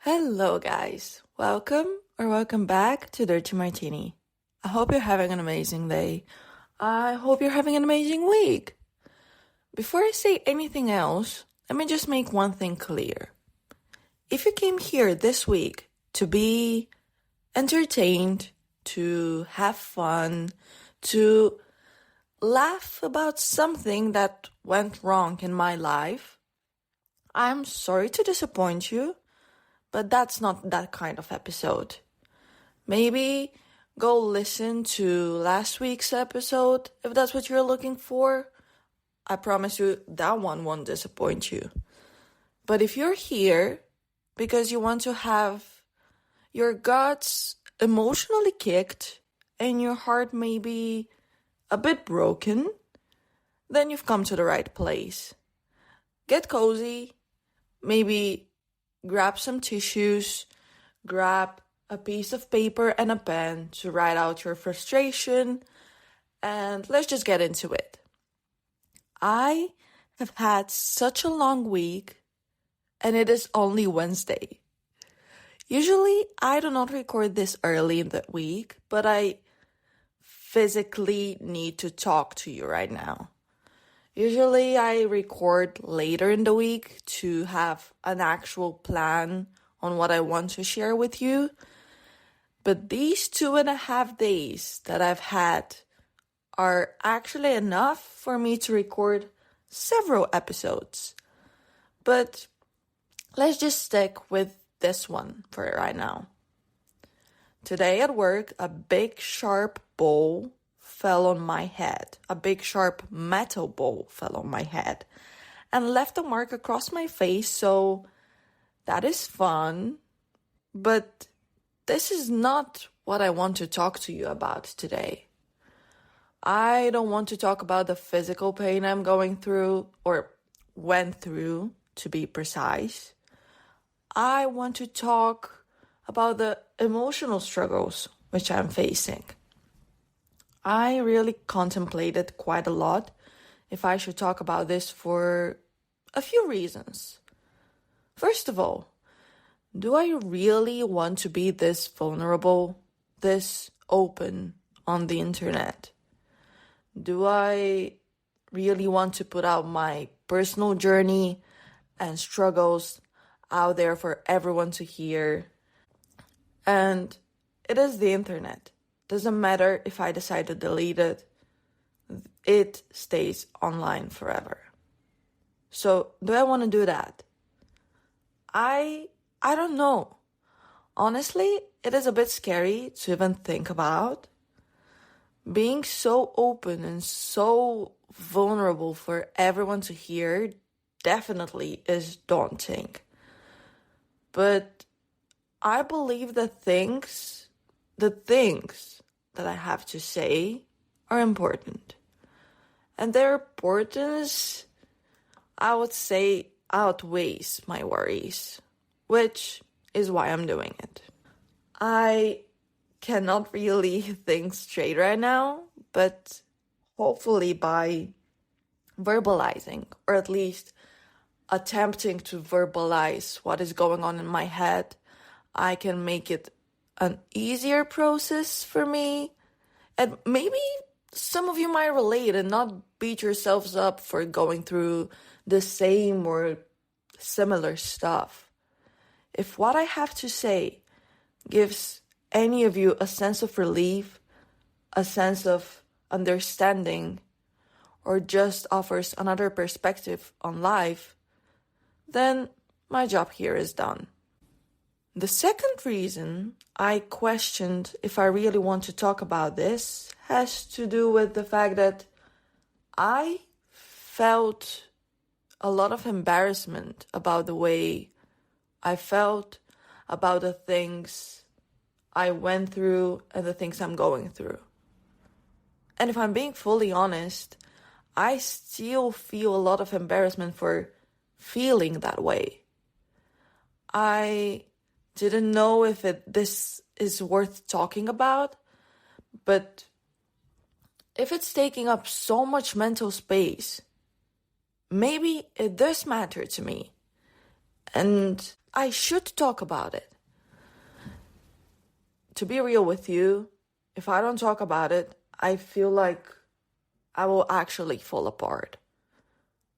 Hello, guys. Welcome back to Dirty Martini. I hope you're having an amazing day. I hope you're having an amazing week. Before I say anything else, let me just make one thing clear. If you came here this week to be entertained, to have fun, to laugh about something that went wrong in my life, I'm sorry to disappoint you. But that's not that kind of episode. Maybe go listen to last week's episode if that's what you're looking for. I promise you that one won't disappoint you. But if you're here because you want to have your guts emotionally kicked and your heart maybe a bit broken, then you've come to the right place. Get cozy, maybe grab some tissues, grab a piece of paper and a pen to write out your frustration, and let's just get into it. I have had such a long week, and it is only Wednesday. Usually, I do not record this early in the week, but I physically need to talk to you right now. Usually I record later in the week to have an actual plan on what I want to share with you. But these 2.5 days that I've had are actually enough for me to record several episodes. But let's just stick with this one for right now. Today at work, a big sharp bowl fell on my head. A big sharp metal bowl fell on my head and left a mark across my face, so that is fun. But this is not what I want to talk to you about today. I don't want to talk about the physical pain I'm going through, or went through, to be precise. I want to talk about the emotional struggles which I'm facing. I really contemplated quite a lot if I should talk about this for a few reasons. First of all, do I really want to be this vulnerable, this open on the internet? Do I really want to put out my personal journey and struggles out there for everyone to hear? And it is the internet. Doesn't matter if I decide to delete it, it stays online forever. So, do I want to do that? I don't know. Honestly, it is a bit scary to even think about. Being so open and so vulnerable for everyone to hear definitely is daunting. But I believe the things that I have to say are important. And their importance, I would say, outweighs my worries, which is why I'm doing it. I cannot really think straight right now, but hopefully by verbalizing, or at least attempting to verbalize what is going on in my head, I can make it an easier process for me. And maybe some of you might relate and not beat yourselves up for going through the same or similar stuff. If what I have to say gives any of you a sense of relief, a sense of understanding, or just offers another perspective on life, then my job here is done. The second reason I questioned if I really want to talk about this has to do with the fact that I felt a lot of embarrassment about the way I felt, about the things I went through and the things I'm going through. And if I'm being fully honest, I still feel a lot of embarrassment for feeling that way. I didn't know if this is worth talking about, but if it's taking up so much mental space, maybe it does matter to me. And I should talk about it. To be real with you, if I don't talk about it, I feel like I will actually fall apart.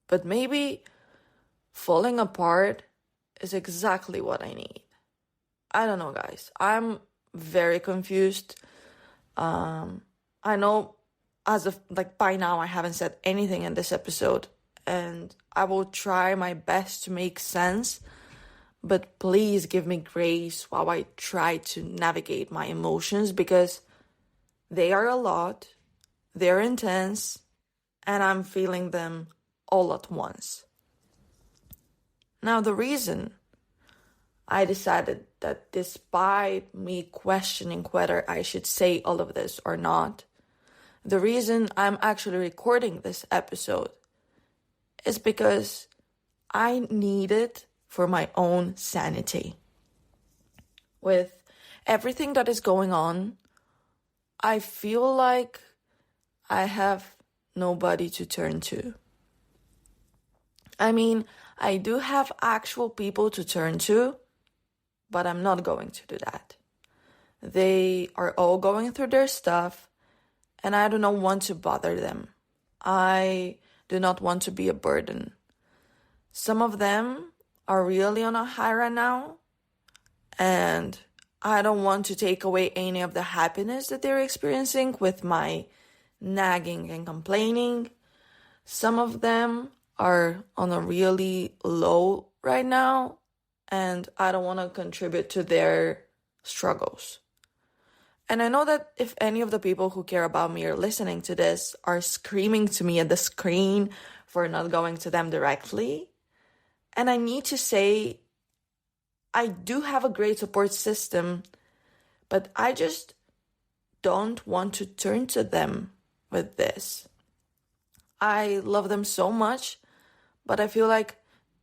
But maybe falling apart is exactly what I need. I don't know, guys. I'm very confused. I know as of by now I haven't said anything in this episode, and I will try my best to make sense, but please give me grace while I try to navigate my emotions, because they are a lot, they're intense, and I'm feeling them all at once. Now, the reason I decided that despite me questioning whether I should say all of this or not, the reason I'm actually recording this episode is because I need it for my own sanity. With everything that is going on, I feel like I have nobody to turn to. I mean, I do have actual people to turn to, but I'm not going to do that. They are all going through their stuff, and I do not want to bother them. I do not want to be a burden. Some of them are really on a high right now, and I don't want to take away any of the happiness that they're experiencing with my nagging and complaining. Some of them are on a really low right now, and I don't want to contribute to their struggles. And I know that if any of the people who care about me are listening to this are screaming to me at the screen for not going to them directly, and I need to say, I do have a great support system, but I just don't want to turn to them with this. I love them so much, but I feel like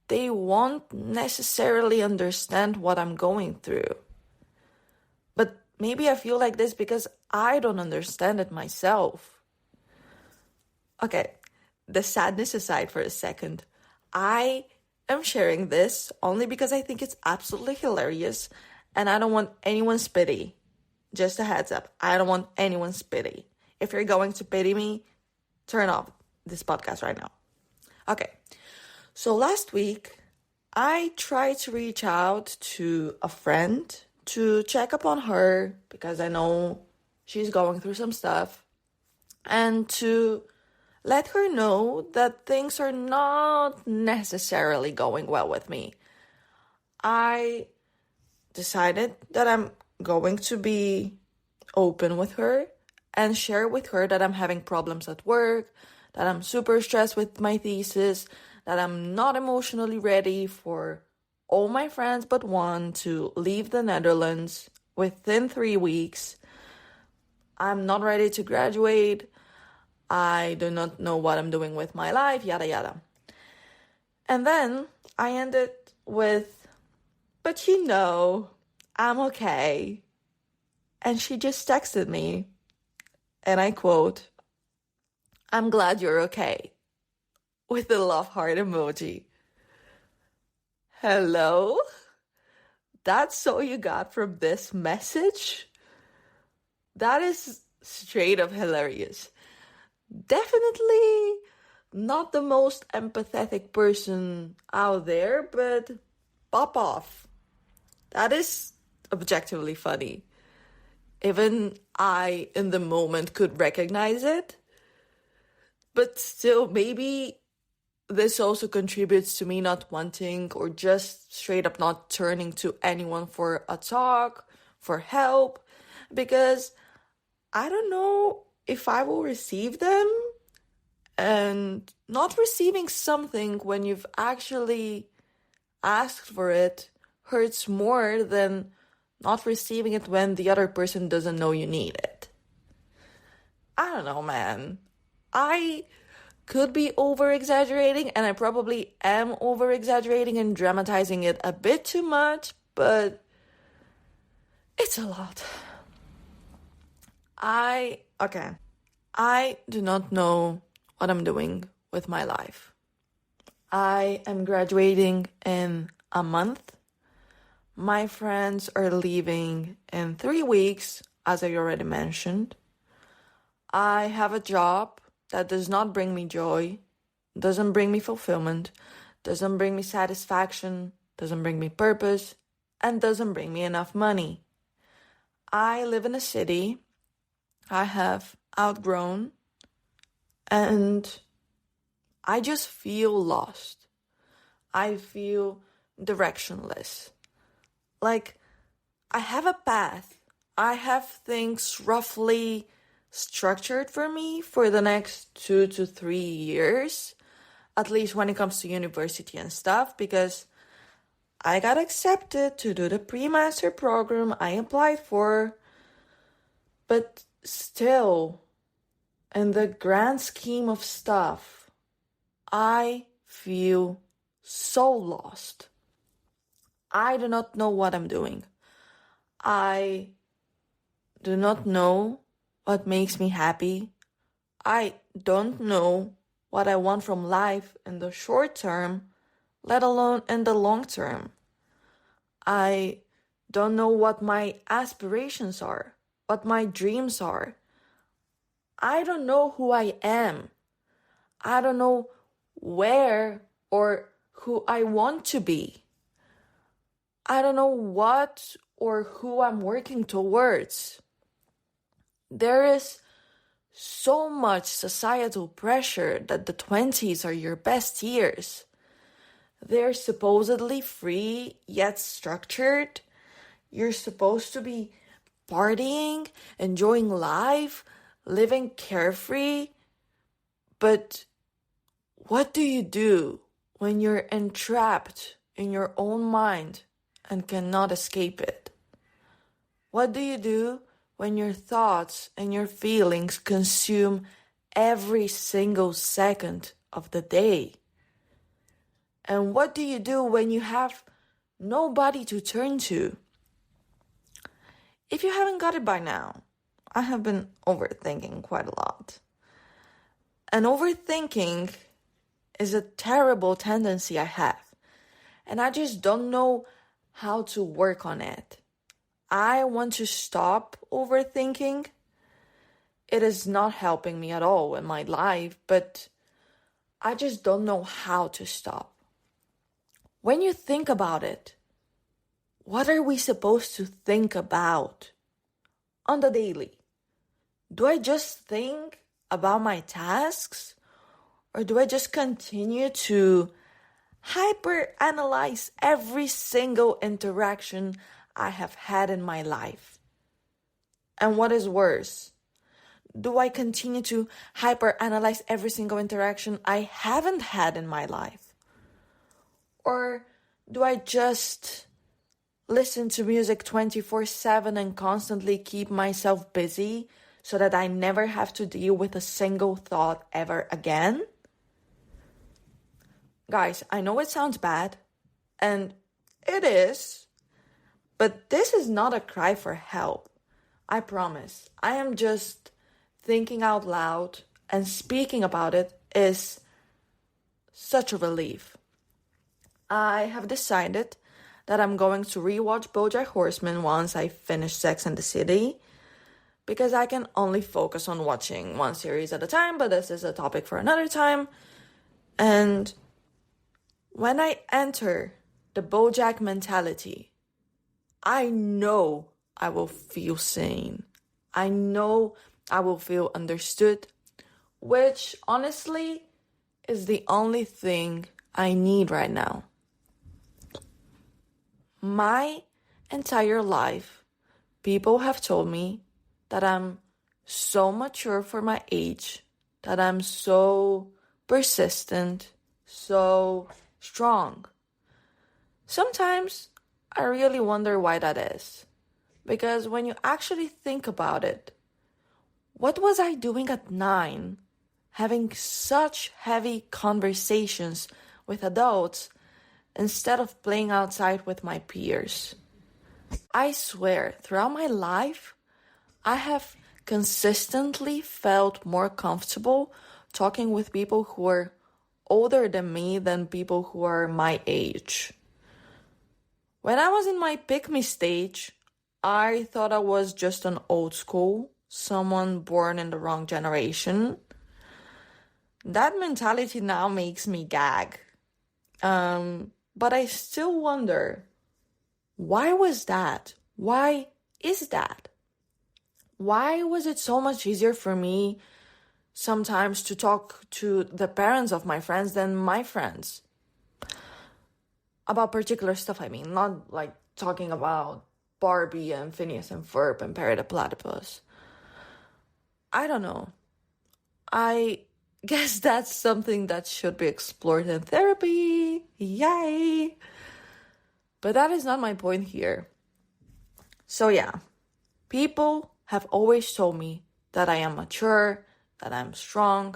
they won't necessarily understand what I'm going through. But maybe I feel like this because I don't understand it myself. Okay, the sadness aside for a second, I am sharing this only because I think it's absolutely hilarious, and I don't want anyone's pity. Just a heads up, I don't want anyone's pity. If you're going to pity me, turn off this podcast right now. Okay, so last week, I tried to reach out to a friend to check up on her because I know she's going through some stuff, and to let her know that things are not necessarily going well with me. I decided that I'm going to be open with her and share with her that I'm having problems at work, that I'm super stressed with my thesis, that I'm not emotionally ready for all my friends but one to leave the Netherlands within 3 weeks. I'm not ready to graduate. I do not know what I'm doing with my life, yada yada. And then I ended with, but you know, I'm okay. And she just texted me, and I quote, "I'm glad you're okay," with the love heart emoji. Hello? That's all you got from this message? That is straight up hilarious. Definitely not the most empathetic person out there, but pop off. That is objectively funny. Even I, in the moment, could recognize it. But still, maybe this also contributes to me not wanting or just straight up not turning to anyone for a talk, for help, because I don't know if I will receive them. And not receiving something when you've actually asked for it hurts more than not receiving it when the other person doesn't know you need it. I don't know, man. I could be over-exaggerating, and I probably am over-exaggerating and dramatizing it a bit too much, but it's a lot. I do not know what I'm doing with my life. I am graduating in a month, My friends are leaving in 3 weeks, as I already mentioned. I have a job that does not bring me joy, doesn't bring me fulfillment, doesn't bring me satisfaction, doesn't bring me purpose, and doesn't bring me enough money. I live in a city I have outgrown, and I just feel lost. I feel directionless. Like, I have a path. I have things roughly structured for me for the next 2 to 3 years, at least when it comes to university and stuff, because I got accepted to do the pre-master program I applied for. But still, in the grand scheme of stuff, I feel so lost. I do not know what I'm doing. I do not know what makes me happy. I don't know what I want from life in the short term, let alone in the long term. I don't know what my aspirations are, what my dreams are. I don't know who I am. I don't know where or who I want to be. I don't know what or who I'm working towards. There is so much societal pressure that the 20s are your best years. They're supposedly free yet structured. You're supposed to be partying, enjoying life, living carefree. But what do you do when you're entrapped in your own mind and cannot escape it? What do you do when your thoughts and your feelings consume every single second of the day? And what do you do when you have nobody to turn to? If you haven't got it by now, I have been overthinking quite a lot. And overthinking is a terrible tendency I have. And I just don't know how to work on it. I want to stop overthinking. It is not helping me at all in my life, but I just don't know how to stop. When you think about it, what are we supposed to think about on the daily? Do I just think about my tasks? Or do I just continue to hyper-analyze every single interaction I have had in my life? And what is worse, do I continue to hyper-analyze every single interaction I haven't had in my life? Or do I just listen to music 24/7 and constantly keep myself busy so that I never have to deal with a single thought ever again? Guys, I know it sounds bad, and it is, but this is not a cry for help. I promise. I am just thinking out loud, and speaking about it is such a relief. I have decided that I'm going to rewatch BoJack Horseman once I finish Sex and the City, because I can only focus on watching one series at a time, but this is a topic for another time. And when I enter the BoJack mentality, I know I will feel sane. I know I will feel understood, which honestly is the only thing I need right now. My entire life, people have told me that I'm so mature for my age, that I'm so persistent, so strong. Sometimes I really wonder why that is. Because when you actually think about it, what was I doing at 9, having such heavy conversations with adults instead of playing outside with my peers? I swear, throughout my life, I have consistently felt more comfortable talking with people who are older than me than people who are my age. When I was in my pick-me stage, I thought I was just an old school, someone born in the wrong generation. That mentality now makes me gag. But I still wonder, why was that? Why is that? Why was it so much easier for me sometimes to talk to the parents of my friends than my friends? About particular stuff, I mean, not like talking about Barbie and Phineas and Ferb and Perry the Platypus. I don't know. I guess that's something that should be explored in therapy. Yay! But that is not my point here. So yeah, people have always told me that I am mature, that I'm strong.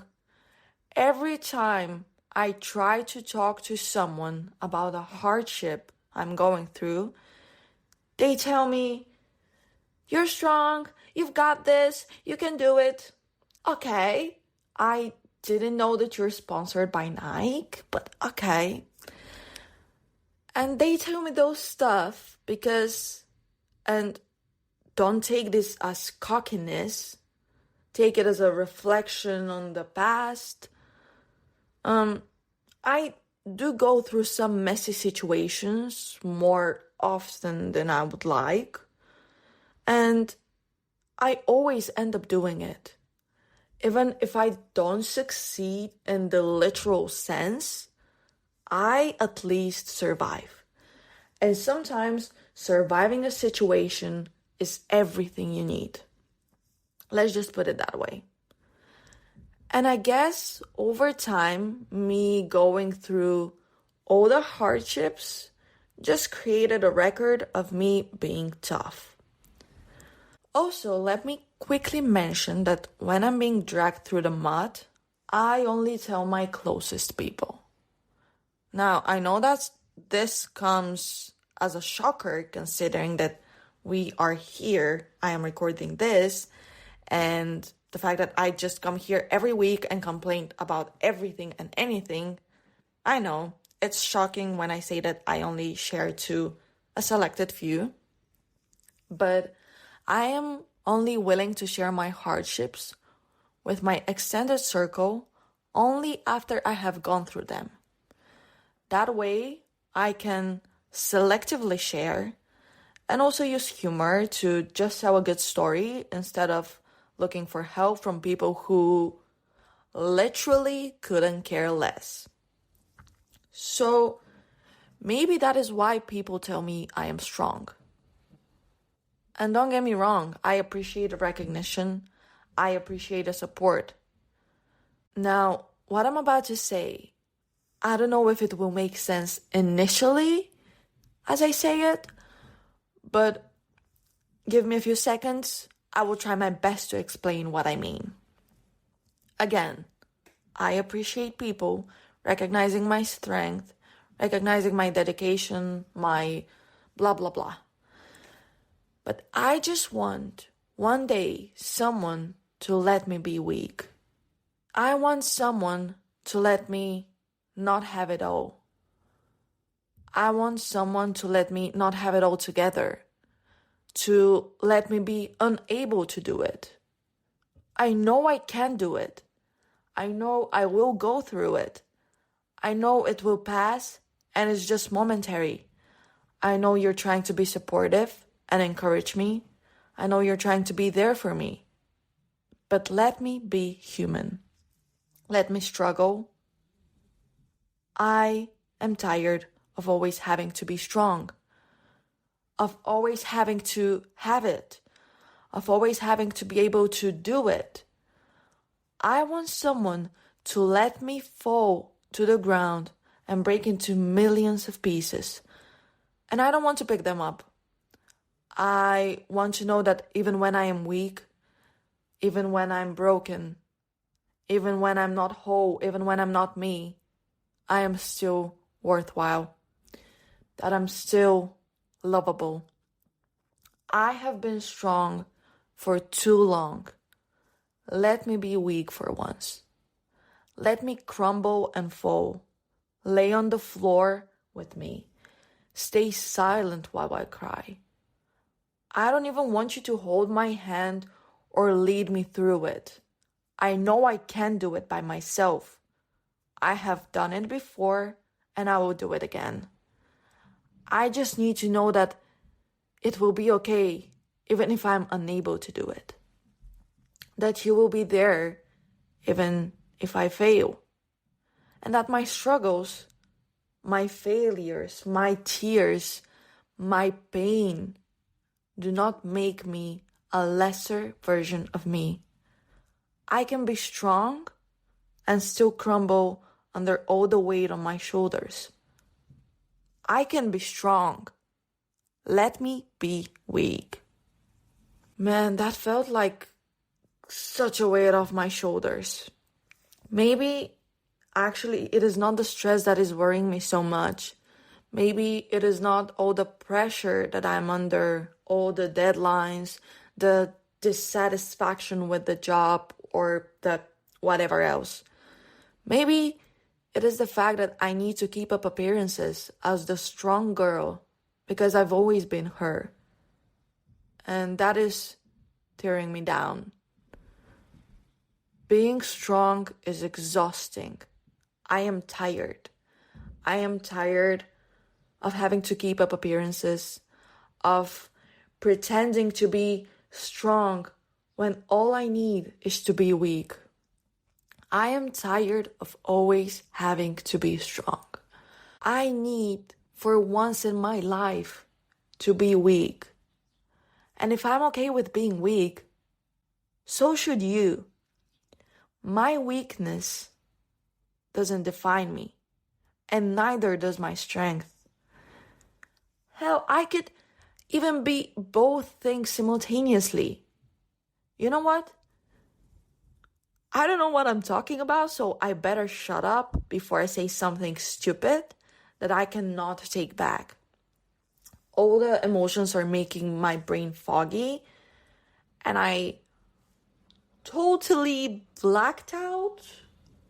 Every time I try to talk to someone about a hardship I'm going through, they tell me, "You're strong, you've got this, you can do it." Okay, I didn't know that you're sponsored by Nike, but okay. And they tell me those stuff because, and don't take this as cockiness, take it as a reflection on the past. I do go through some messy situations more often than I would like. And I always end up doing it. Even if I don't succeed in the literal sense, I at least survive. And sometimes surviving a situation is everything you need. Let's just put it that way. And I guess over time, me going through all the hardships just created a record of me being tough. Also, let me quickly mention that when I'm being dragged through the mud, I only tell my closest people. Now, I know that this comes as a shocker considering that we are here, I am recording this, and the fact that I just come here every week and complain about everything and anything. I know, it's shocking when I say that I only share to a selected few, but I am only willing to share my hardships with my extended circle only after I have gone through them. That way, I can selectively share and also use humor to just tell a good story instead of looking for help from people who literally couldn't care less. So maybe that is why people tell me I am strong. And don't get me wrong, I appreciate the recognition. I appreciate the support. Now, what I'm about to say, I don't know if it will make sense initially as I say it, but give me a few seconds. I will try my best to explain what I mean. Again, I appreciate people recognizing my strength, recognizing my dedication, my blah, blah, blah. But I just want one day someone to let me be weak. I want someone to let me not have it all. I want someone to let me not have it all together, to let me be unable to do it. I know I can do it. I know I will go through it. I know it will pass and it's just momentary. I know you're trying to be supportive and encourage me. I know you're trying to be there for me. But let me be human. Let me struggle. I am tired of always having to be strong, of always having to have it, of always having to be able to do it. I want someone to let me fall to the ground and break into millions of pieces. And I don't want to pick them up. I want to know that even when I am weak, even when I'm broken, even when I'm not whole, even when I'm not me, I am still worthwhile. That I'm still lovable. I have been strong for too long. Let me be weak for once. Let me crumble and fall. Lay on the floor with me. stay silent while I cry. I don't even want you to hold my hand or lead me through it. I know I can do it by myself. I have done it before and I will do it again. I just need to know that it will be okay even if I'm unable to do it. That you will be there even if I fail. And that my struggles, my failures, my tears, my pain do not make me a lesser version of me. I can be strong and still crumble under all the weight on my shoulders. I can be strong. Let me be weak. Man, that felt like such a weight off my shoulders. Maybe actually it is not the stress that is worrying me so much. Maybe it is not all the pressure that I'm under, all the deadlines, the dissatisfaction with the job or the whatever else. Maybe it is the fact that I need to keep up appearances as the strong girl because I've always been her. And that is tearing me down. Being strong is exhausting. I am tired. I am tired of having to keep up appearances, of pretending to be strong when all I need is to be weak. I am tired of always having to be strong. I need, for once in my life, to be weak. And if I'm okay with being weak, so should you. My weakness doesn't define me, and neither does my strength. Hell, I could even be both things simultaneously. You know what? I don't know what I'm talking about, so I better shut up before I say something stupid that I cannot take back. All the emotions are making my brain foggy, and I totally blacked out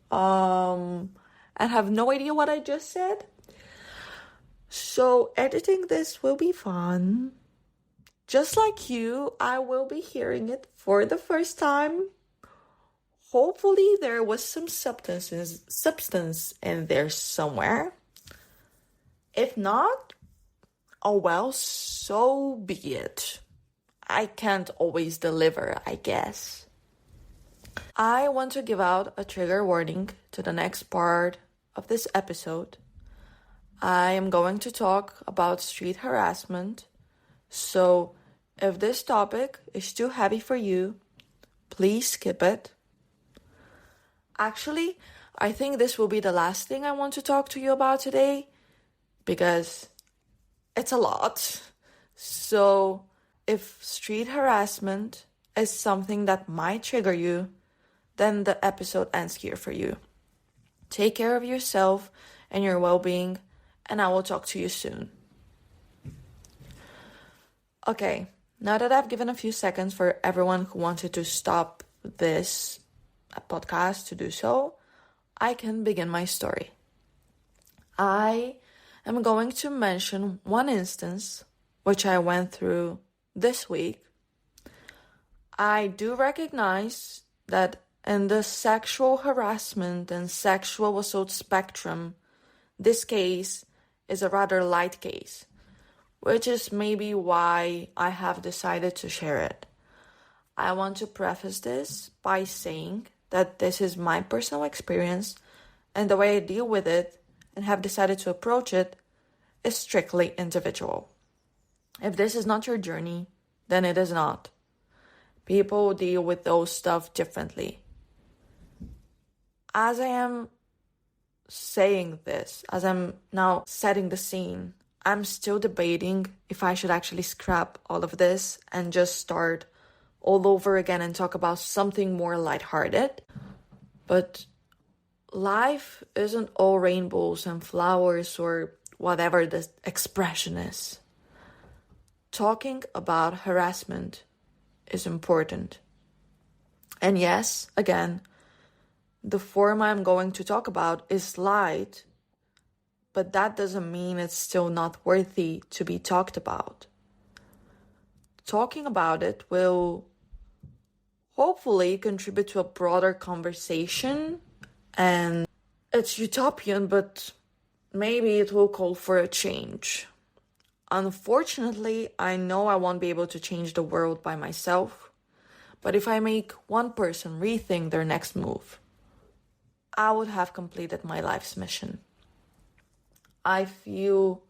and have no idea what I just said. So editing this will be fun. Just like you, I will be hearing it for the first time. Hopefully there was some substance in there somewhere. If not, oh well, so be it. I can't always deliver, I guess. I want to give out a trigger warning to the next part of this episode. I am going to talk about street harassment, so if this topic is too heavy for you, please skip it. Actually, I think this will be the last thing I want to talk to you about today, because it's a lot. So if street harassment is something that might trigger you, then the episode ends here for you. Take care of yourself and your well-being, and I will talk to you soon. Okay, now that I've given a few seconds for everyone who wanted to stop this podcast to do so, I can begin my story. I am going to mention one instance which I went through this week. I do recognize that in the sexual harassment and sexual assault spectrum, this case is a rather light case, which is maybe why I have decided to share it. I want to preface this by saying that this is my personal experience, and the way I deal with it and have decided to approach it is strictly individual. If this is not your journey, then it is not. People deal with those stuff differently. As I am saying this, as I'm now setting the scene, I'm still debating if I should actually scrap all of this and just start all over again and talk about something more lighthearted. But life isn't all rainbows and flowers or whatever the expression is. Talking about harassment is important. And yes, again, the form I'm going to talk about is light, but that doesn't mean it's still not worthy to be talked about. Talking about it will hopefully contribute to a broader conversation, and it's utopian, but maybe it will call for a change. Unfortunately, I know I won't be able to change the world by myself, but if I make one person rethink their next move, I would have completed my life's mission. I feel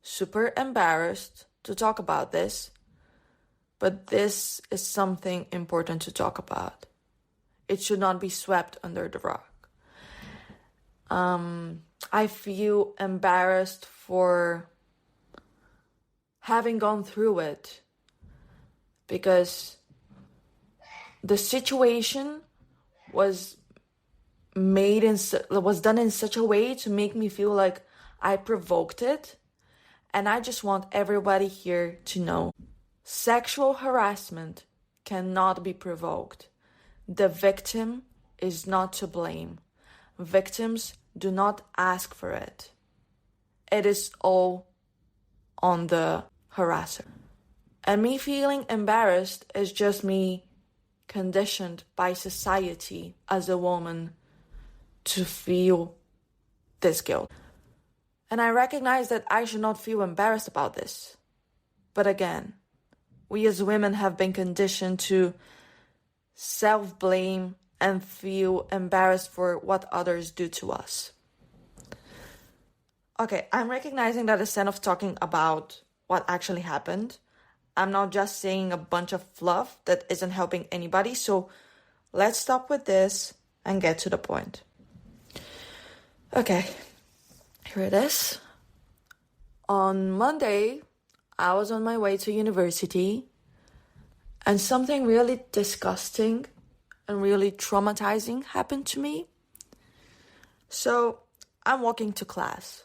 super embarrassed to talk about this, but this is something important to talk about. It should not be swept under the rug. I feel embarrassed for having gone through it because the situation was done in such a way to make me feel like I provoked it, and I just want everybody here to know sexual harassment cannot be provoked. The victim is not to blame. Victims do not ask for it. It is all on the harasser. And me feeling embarrassed is just me conditioned by society as a woman to feel this guilt. And I recognize that I should not feel embarrassed about this. But again, we as women have been conditioned to self-blame and feel embarrassed for what others do to us. Okay, I'm recognizing that instead of talking about what actually happened, I'm not just saying a bunch of fluff that isn't helping anybody. So let's stop with this and get to the point. Okay, here it is. On Monday, I was on my way to university, and something really disgusting and really traumatizing happened to me. So I'm walking to class.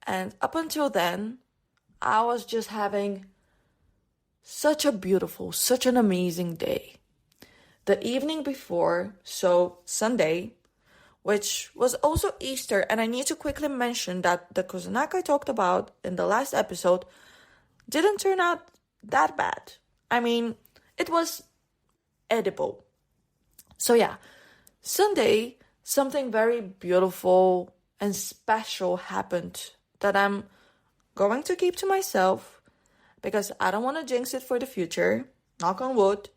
And up until then, I was just having such an amazing day. The evening before, so Sunday, which was also Easter, and I need to quickly mention that the kusanak I talked about in the last episode didn't turn out that bad. I mean, it was edible. So yeah, Sunday, something very beautiful and special happened that I'm going to keep to myself because I don't want to jinx it for the future, knock on wood.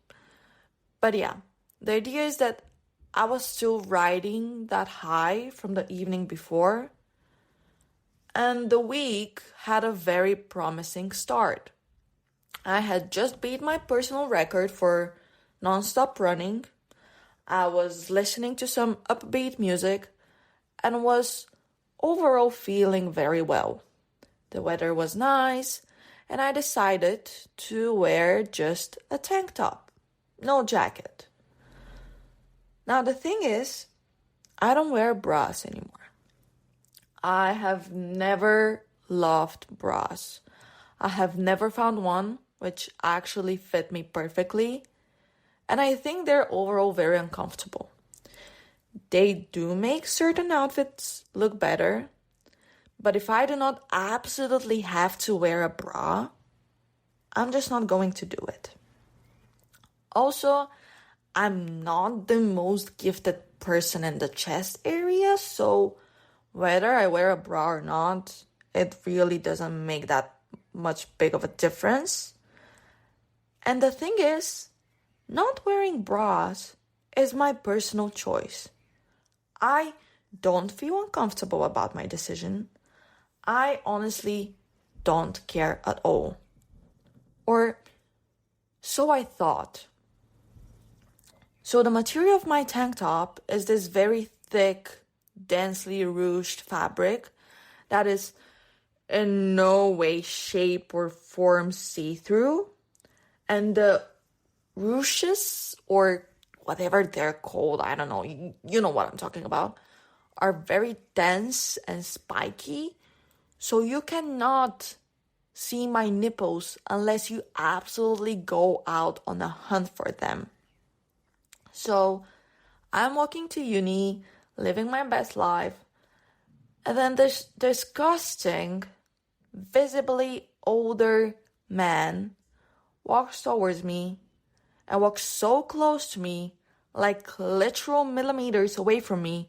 But yeah, the idea is that I was still riding that high from the evening before, and the week had a very promising start. I had just beat my personal record for non-stop running. I was listening to some upbeat music and was overall feeling very well. The weather was nice, and I decided to wear just a tank top, no jacket. Now the thing is, I don't wear bras anymore. I have never loved bras. I have never found one which actually fit me perfectly, and I think they're overall very uncomfortable. They do make certain outfits look better, but if I do not absolutely have to wear a bra, I'm just not going to do it. Also, I'm not the most gifted person in the chest area, so whether I wear a bra or not, it really doesn't make that much big of a difference. And the thing is, not wearing bras is my personal choice. I don't feel uncomfortable about my decision. I honestly don't care at all. Or so I thought. So the material of my tank top is this very thick, densely ruched fabric that is in no way, shape, or form see-through. And the ruches, or whatever they're called, I don't know, you know what I'm talking about, are very dense and spiky. So you cannot see my nipples unless you absolutely go out on a hunt for them. So I'm walking to uni, living my best life, And then this disgusting, visibly older man walks towards me and walks so close to me, like literal millimeters away from me.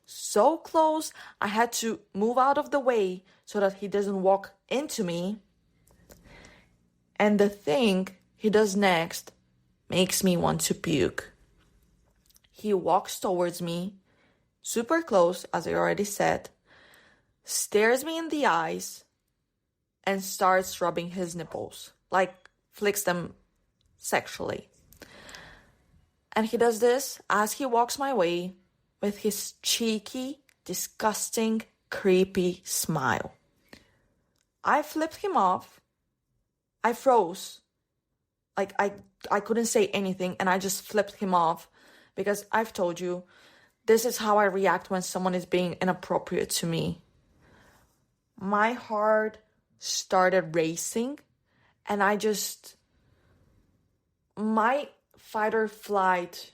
So close, I had to move out of the way so that he doesn't walk into me. And the thing he does next makes me want to puke. He walks towards me, super close, as I already said, stares me in the eyes, and starts rubbing his nipples, like flicks them sexually. And he does this as he walks my way with his cheeky, disgusting, creepy smile. I flipped him off. I froze. Like, I couldn't say anything, and I just flipped him off because I've told you, this is how I react when someone is being inappropriate to me. My heart started racing, and my fight or flight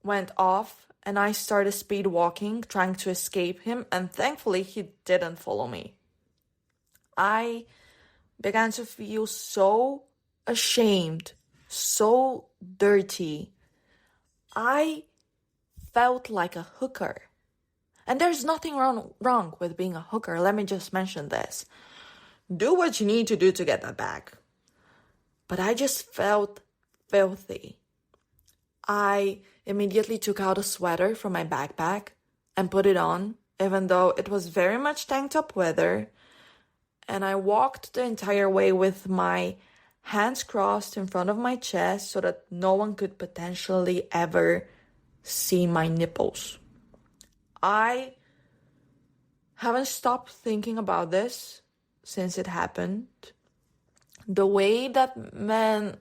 went off, and I started speed walking, trying to escape him, and thankfully he didn't follow me. I began to feel so ashamed, so dirty. I felt like a hooker. And there's nothing wrong with being a hooker. Let me just mention this. Do what you need to do to get that back. But I just felt filthy. I immediately took out a sweater from my backpack and put it on, even though it was very much tanked up weather. And I walked the entire way with my hands crossed in front of my chest so that no one could potentially ever see my nipples. I haven't stopped thinking about this since it happened. The way that man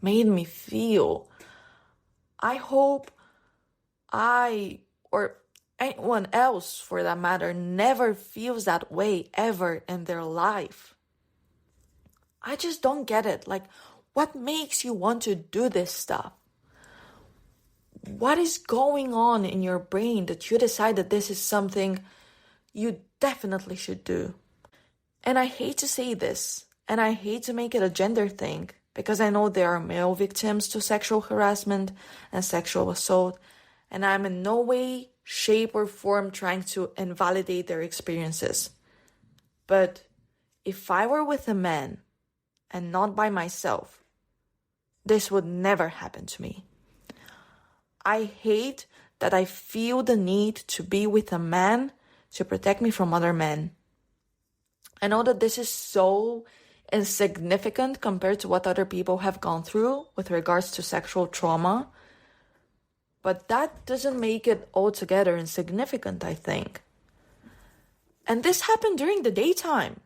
made me feel. I hope or anyone else for that matter, never feels that way ever in their life. I just don't get it. Like, what makes you want to do this stuff? What is going on in your brain that you decide that this is something you definitely should do? And I hate to say this, and I hate to make it a gender thing, because I know there are male victims to sexual harassment and sexual assault, and I'm in no way, shape, or form trying to invalidate their experiences. But if I were with a man and not by myself, this would never happen to me. I hate that I feel the need to be with a man to protect me from other men. I know that this is so insignificant compared to what other people have gone through with regards to sexual trauma, but that doesn't make it altogether insignificant, I think. And this happened during the daytime.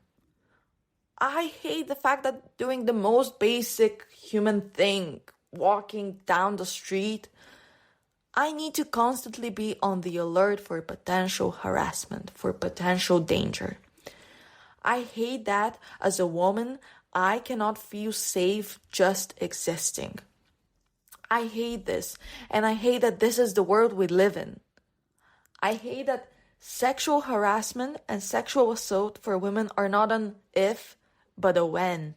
I hate the fact that doing the most basic human thing, walking down the street, I need to constantly be on the alert for potential harassment, for potential danger. I hate that as a woman, I cannot feel safe just existing. I hate this, and I hate that this is the world we live in. I hate that sexual harassment and sexual assault for women are not an if, but a when.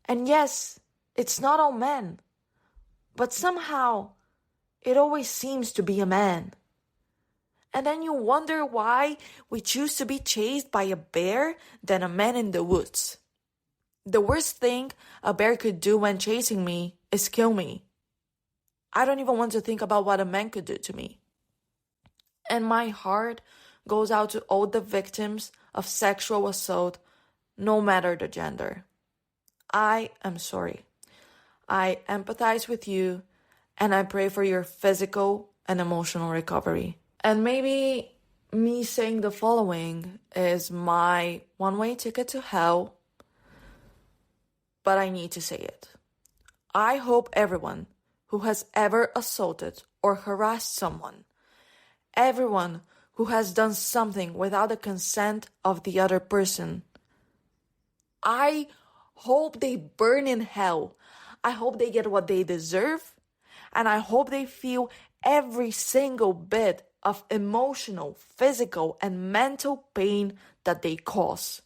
And yes, it's not all men, but somehow it always seems to be a man. And then you wonder why we choose to be chased by a bear than a man in the woods. The worst thing a bear could do when chasing me is kill me. I don't even want to think about what a man could do to me. And my heart goes out to all the victims of sexual assault, no matter the gender. I am sorry. I empathize with you, and I pray for your physical and emotional recovery. And maybe me saying the following is my one-way ticket to hell, but I need to say it. I hope everyone who has ever assaulted or harassed someone, everyone who has done something without the consent of the other person, I hope they burn in hell. I hope they get what they deserve, and I hope they feel every single bit of emotional, physical, and mental pain that they cause.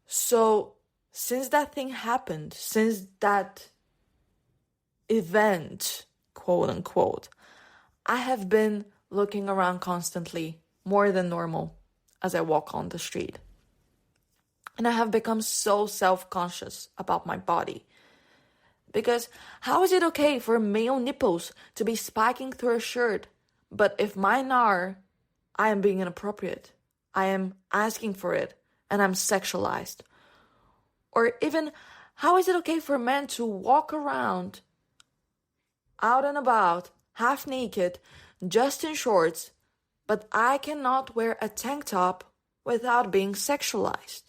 So, since that thing happened, since that event, quote unquote, I have been looking around constantly, more than normal, as I walk on the street. And I have become so self-conscious about my body. Because how is it okay for male nipples to be spiking through a shirt, but if mine are, I am being inappropriate. I am asking for it, and I'm sexualized. Or even, how is it okay for men to walk around out and about, half naked, just in shorts, but I cannot wear a tank top without being sexualized?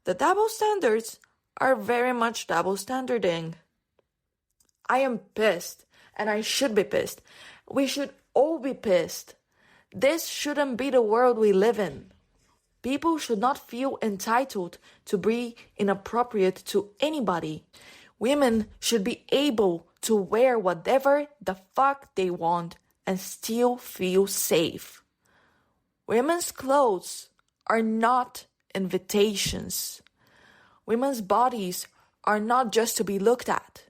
The double standards are very much double standarding. I am pissed, and I should be pissed. We should all be pissed. This shouldn't be the world we live in. People should not feel entitled to be inappropriate to anybody. Women should be able to wear whatever the fuck they want and still feel safe. Women's clothes are not invitations. Women's bodies are not just to be looked at.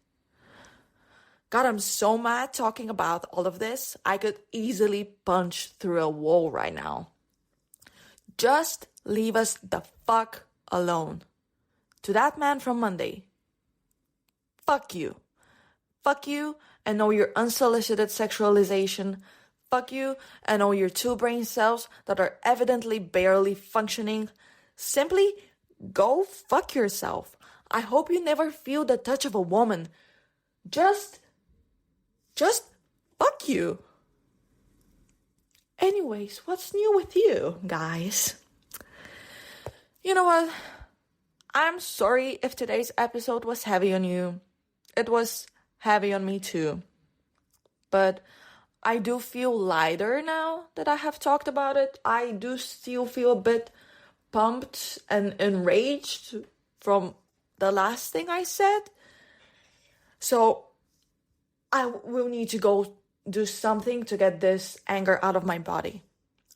God, I'm so mad talking about all of this. I could easily punch through a wall right now. Just leave us the fuck alone. To that man from Monday, fuck you. Fuck you and all your unsolicited sexualization. Fuck you and all your two brain cells that are evidently barely functioning. Simply go fuck yourself. I hope you never feel the touch of a woman. Just fuck you. Anyways, what's new with you, guys? You know what? I'm sorry if today's episode was heavy on you. It was heavy on me too. But I do feel lighter now that I have talked about it. I do still feel a bit pumped and enraged from the last thing I said. So I will need to go do something to get this anger out of my body.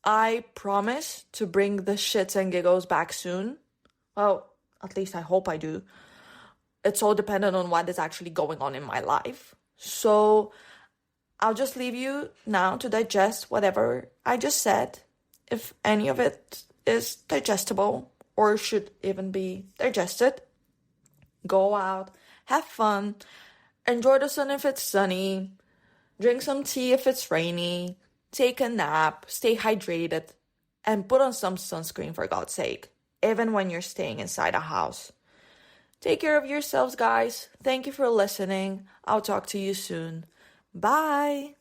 I promise to bring the shits and giggles back soon. Well, at least I hope I do. It's all dependent on what is actually going on in my life. So I'll just leave you now to digest whatever I just said. If any of it is digestible or should even be digested, go out, have fun, enjoy the sun if it's sunny, drink some tea if it's rainy, take a nap, stay hydrated, and put on some sunscreen for God's sake, even when you're staying inside a house. Take care of yourselves, guys. Thank you for listening. I'll talk to you soon. Bye.